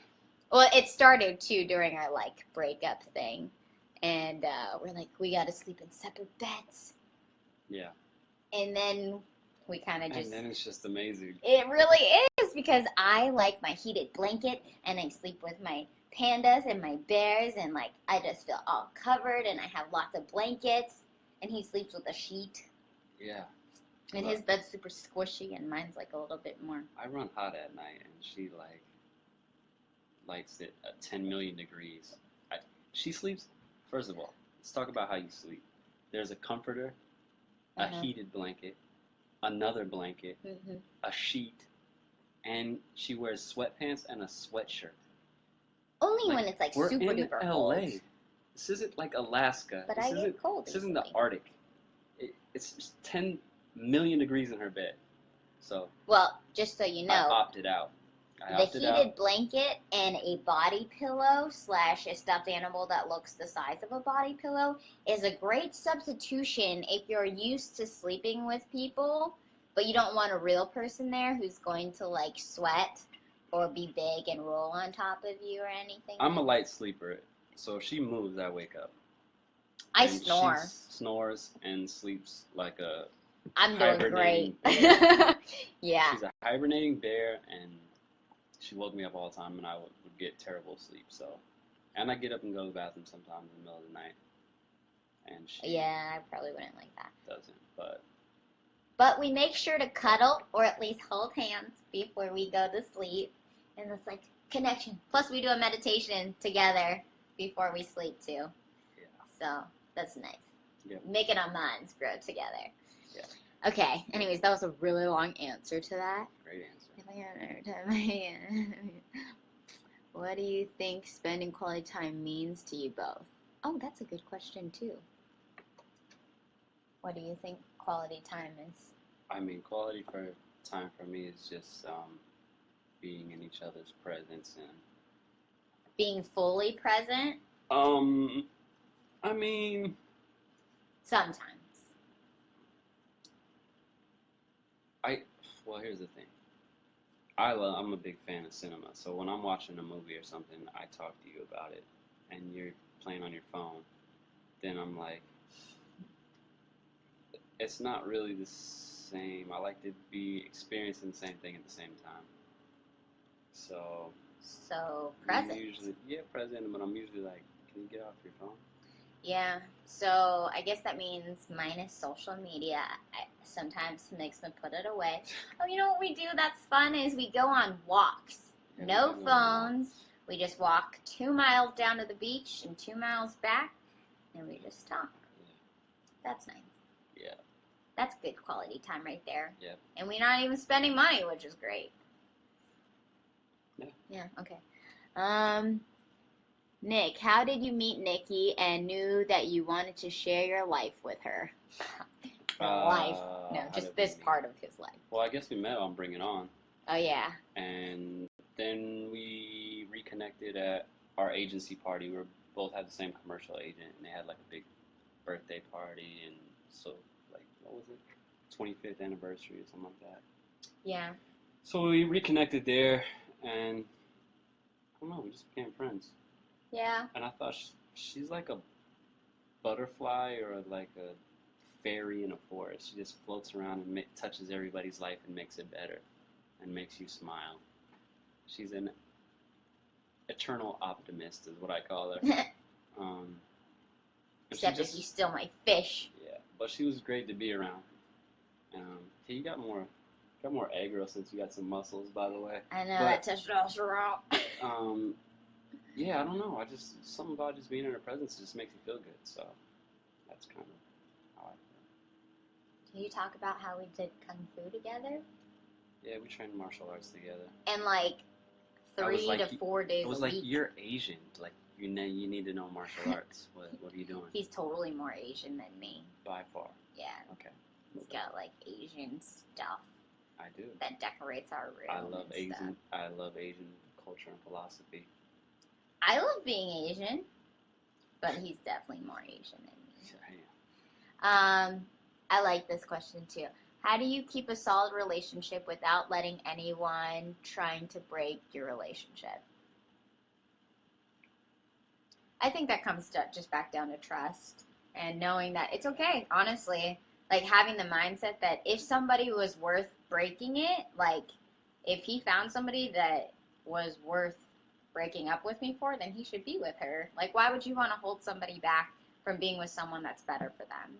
S1: Well, it started too during our like breakup thing, and we're like, we got to sleep in separate beds.
S2: Yeah.
S1: And then we kind of just...
S2: And then it's just amazing.
S1: It really is, because I like my heated blanket, and I sleep with my pandas and my bears, and like I just feel all covered, and I have lots of blankets, and he sleeps with a sheet.
S2: Yeah.
S1: And his bed's super squishy, and mine's like a little bit more.
S2: I run hot at night, and she like likes it at 10 million degrees. She sleeps. First of all, let's talk about how you sleep. There's a comforter, a heated blanket, another blanket, a sheet, and she wears sweatpants and a sweatshirt.
S1: Only when it's like
S2: we're
S1: super
S2: in
S1: duper
S2: LA.
S1: cold.
S2: This isn't like Alaska.
S1: But
S2: this
S1: I get cold.
S2: This isn't the Arctic. It's just 10 million degrees in her bed. So.
S1: Well, just so you know.
S2: I opted out.
S1: The heated blanket and a body pillow / a stuffed animal that looks the size of a body pillow is a great substitution if you're used to sleeping with people, but you don't want a real person there who's going to like sweat or be big and roll on top of you or anything.
S2: I'm a light sleeper, so if she moves, I wake up.
S1: I
S2: and
S1: snore.
S2: She snores and sleeps like a
S1: I'm doing
S2: hibernating
S1: great.
S2: bear.
S1: Yeah.
S2: She's a hibernating bear, and she woke me up all the time, and I would get terrible sleep. So, and I get up and go to the bathroom sometimes in the middle of the night, and she
S1: Yeah, I probably wouldn't like that.
S2: doesn't.
S1: But we make sure to cuddle or at least hold hands before we go to sleep. And it's like connection. Plus, we do a meditation together before we sleep, too.
S2: Yeah.
S1: So, that's nice.
S2: Yep.
S1: Making our minds grow together.
S2: Yeah.
S1: Okay, anyways, that was a really long answer to that.
S2: Great answer.
S1: What do you think spending quality time means to you both? Oh, that's a good question, too. What do you think quality time is?
S2: I mean, quality time for me is just being in each other's presence and
S1: being fully present.
S2: I mean,
S1: sometimes.
S2: Well, here's the thing. I'm a big fan of cinema, so when I'm watching a movie or something, I talk to you about it, and you're playing on your phone, then I'm like, it's not really the same. I like to be experiencing the same thing at the same time. So
S1: present.
S2: Present, but I'm usually like, can you get off your phone?
S1: Yeah, so I guess that means minus social media. Sometimes makes me put it away. Oh, you know what we do that's fun is we go on walks. Yeah, no phones. We just walk 2 miles down to the beach and 2 miles back, and we just talk. Yeah. That's nice.
S2: Yeah.
S1: That's good quality time right there.
S2: Yeah.
S1: And we're not even spending money, which is great.
S2: Yeah.
S1: Yeah, okay. Nick, how did you meet Nikki and knew that you wanted to share your life with her? Life. No, just this part of his life.
S2: Well, I guess we met on Bring It On.
S1: Oh, yeah.
S2: And then we reconnected at our agency party. We both had the same commercial agent, and they had like a big birthday party, and so, like, what was it? 25th anniversary or something like that.
S1: Yeah.
S2: So we reconnected there, and I don't know, we just became friends.
S1: Yeah.
S2: And I thought she's like a butterfly or like a fairy in a forest. She just floats around and touches everybody's life and makes it better and makes you smile. She's an eternal optimist is what I call her.
S1: Except if you steal my fish.
S2: Yeah, but she was great to be around. You got more aggro since you got some muscles, by the way.
S1: I know, that testosterone.
S2: Yeah, I don't know. Something about just being in her presence just makes me feel good. So that's kind of how I feel.
S1: Can you talk about how we did Kung Fu together?
S2: Yeah, we trained martial arts together.
S1: And like 3 to 4 days a week.
S2: It was like, you're Asian. Like, you need to know martial arts. What are you doing?
S1: He's totally more Asian than me.
S2: By far.
S1: Yeah.
S2: Okay.
S1: He's got like Asian stuff.
S2: I do.
S1: That decorates our room.
S2: I love Asian culture and philosophy.
S1: I love being Asian, but he's definitely more Asian than me. I like this question too. How do you keep a solid relationship without letting anyone trying to break your relationship? I think that comes just back down to trust and knowing that it's okay, honestly. Like having the mindset that if somebody was worth breaking it, like if he found somebody that was worth breaking up with me for, then he should be with her. Like, why would you want to hold somebody back from being with someone that's better for them?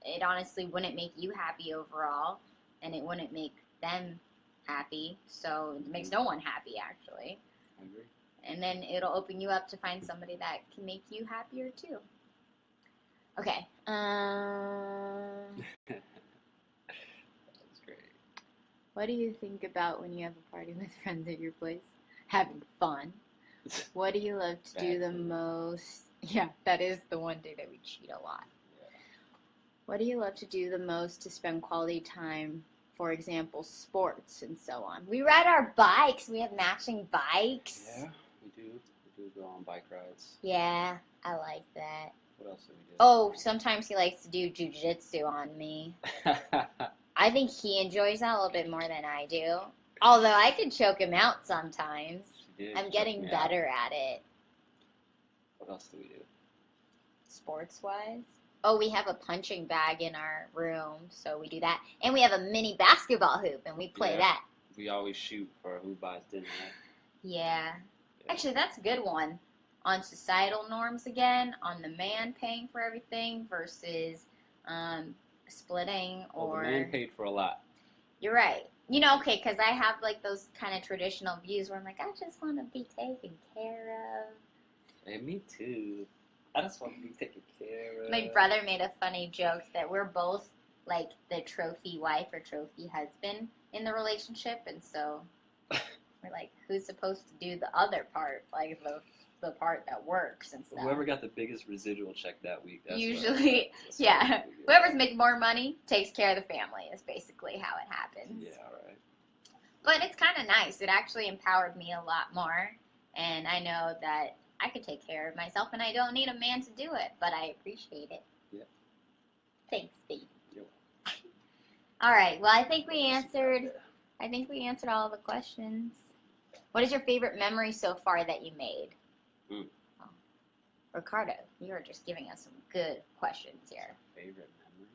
S1: It honestly wouldn't make you happy overall, and it wouldn't make them happy, so it makes no one happy, actually.
S2: I agree.
S1: And then it'll open you up to find somebody that can make you happier, too. Okay.
S2: That's great.
S1: What do you think about when you have a party with friends at your place? Having fun. What do you love to do the most? Yeah, that is the one day that we cheat a lot. Yeah. What do you love to do the most to spend quality time? For example, sports and so on. We ride our bikes. We have matching bikes.
S2: Yeah, we do. We do go on bike rides.
S1: Yeah, I like that.
S2: What else do we do?
S1: Oh, sometimes he likes to do jujitsu on me. I think he enjoys that a little bit more than I do. Although I could choke him out sometimes. I'm getting better at it.
S2: What else do we do?
S1: sports-wise. Oh, we have a punching bag in our room, so we do that. And we have a mini basketball hoop, and we play that.
S2: We always shoot for who buys dinner, right?
S1: Yeah. Actually, that's a good one. On societal norms again, on the man paying for everything versus splitting or...
S2: Well, the man paid for a lot.
S1: You're right. You know, okay, because I have, like, those kind of traditional views where I'm like, I just want to be taken care of.
S2: Hey, me too. I just want to be taken care of.
S1: My brother made a funny joke that we're both, like, the trophy wife or trophy husband in the relationship, and so we're like, who's supposed to do the other part, like, the part that works and stuff.
S2: Whoever got the biggest residual check that week. That's
S1: usually, yeah. Whoever's making more money takes care of the family is basically how it happens.
S2: Yeah, right.
S1: But it's kind of nice. It actually empowered me a lot more, and I know that I could take care of myself, and I don't need a man to do it, but I appreciate it.
S2: Yeah.
S1: Thanks, baby.
S2: Yep.
S1: All right. Well, I think we answered all the questions. What is your favorite memory so far that you made? Oh. Ricardo, you are just giving us some good questions here.
S2: Favorite memory?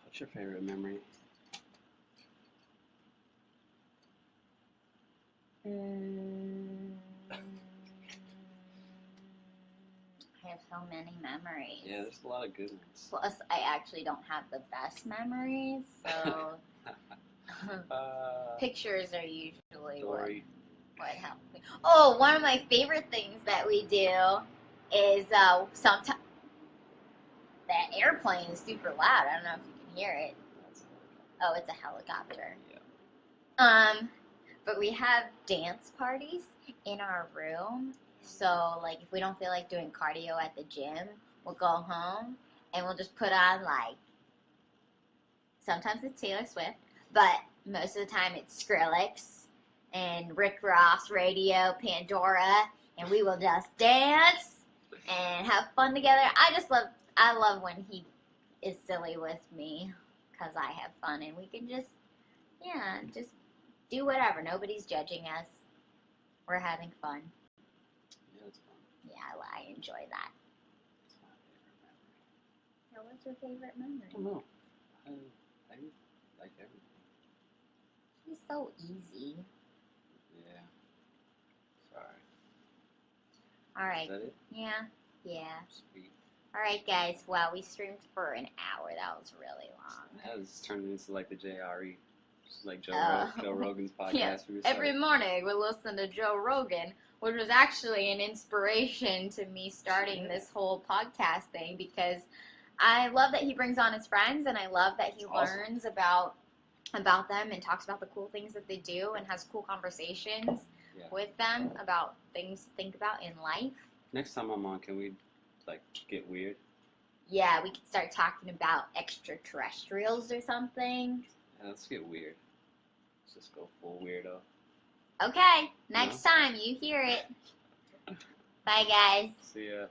S2: What's your favorite memory?
S1: I have so many memories.
S2: Yeah, there's a lot of good ones.
S1: Plus, I actually don't have the best memories, so pictures are usually what helps me. Oh, one of my favorite things that we do is sometimes that airplane is super loud. I don't know if you can hear it. Oh, it's a helicopter.
S2: Yeah.
S1: But we have dance parties in our room. So, like, if we don't feel like doing cardio at the gym, we'll go home and we'll just put on, like, sometimes it's Taylor Swift, but most of the time it's Skrillex and Rick Ross Radio, Pandora, and we will just dance and have fun together. I love when he is silly with me because I have fun and we can just do whatever. Nobody's judging us. We're having fun.
S2: Yeah, it's fun.
S1: Yeah, I enjoy that.
S2: It's my favorite memory.
S1: Yeah, what's your favorite memory?
S2: I don't know. I like everything.
S1: It's so easy.
S2: Yeah. Sorry.
S1: All right.
S2: Is that it?
S1: Yeah.
S2: Sweet.
S1: All right, guys. Wow, we streamed for an hour. That was really long.
S2: That was turned into like the JRE. Like Joe Rogan's podcast.
S1: Yeah. Every morning we listen to Joe Rogan, which was actually an inspiration to me starting this whole podcast thing because I love that he brings on his friends and I love that he learns about them and talks about the cool things that they do and has cool conversations with them about things to think about in life.
S2: Next time I'm on, can we like get weird?
S1: Yeah, we could start talking about extraterrestrials or something.
S2: Yeah, let's get weird. Let's just go full weirdo.
S1: Okay, next time you hear it. Bye, guys.
S2: See ya.